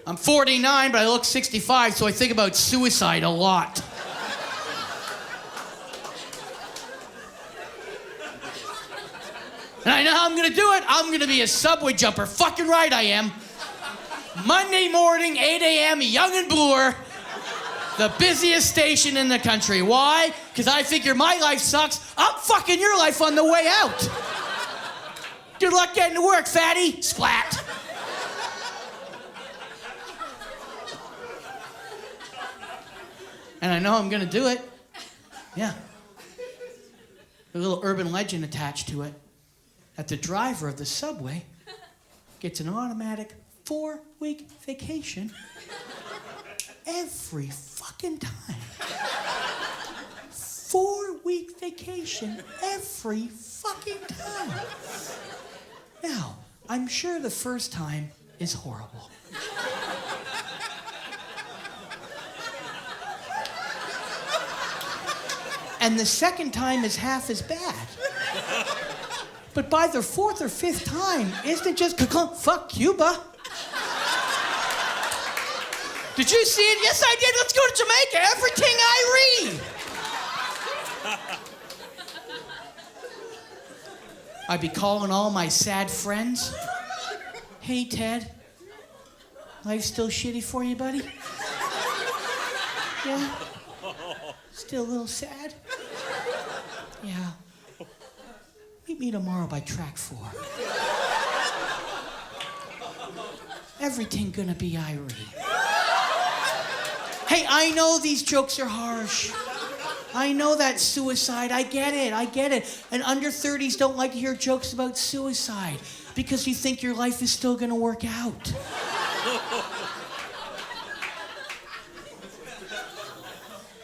I'm 49, but I look 65, so I think about suicide a lot. And I know how I'm gonna do it. I'm gonna be a subway jumper. Fucking right I am. Monday morning, 8 a.m., young and bluer. The busiest station in the country. Why? Because I figure my life sucks. I'm fucking your life on the way out. Good luck getting to work, fatty. Splat. And I know I'm gonna do it. Yeah. A little urban legend attached to it. That the driver of the subway gets an automatic 4-week vacation every fucking time. 4-week vacation every fucking time. Now, I'm sure the first time is horrible. And the second time is half as bad. But by the 4th or 5th time, isn't it just fuck Cuba? Did you see it? Yes, I did. Let's go to Jamaica. Everything I read. I'd be calling all my sad friends. Hey, Ted. Life still shitty for you, buddy? Yeah? Still a little sad? Yeah. Meet me tomorrow by track 4. Everything gonna be Irie. Hey, I know these jokes are harsh. I know that's suicide. I get it. And under 30s don't like to hear jokes about suicide because you think your life is still gonna work out.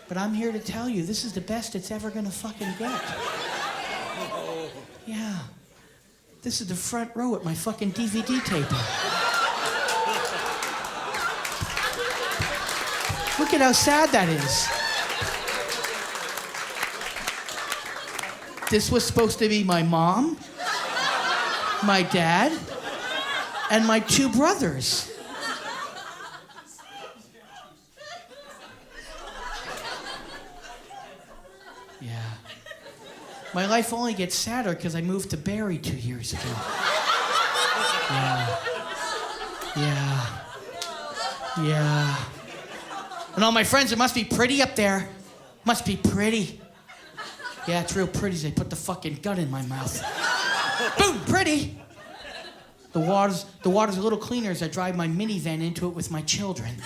But I'm here to tell you, this is the best it's ever gonna fucking get. Yeah. This is the front row at my fucking DVD taping. Look at how sad that is. This was supposed to be my mom, my dad, and my 2 brothers. Yeah. My life only gets sadder because I moved to Barrie 2 years ago. Yeah. And all my friends, it must be pretty up there. Must be pretty. Yeah, it's real pretty. They put the fucking gun in my mouth. Boom, pretty. The water's a little cleaner as I drive my minivan into it with my children.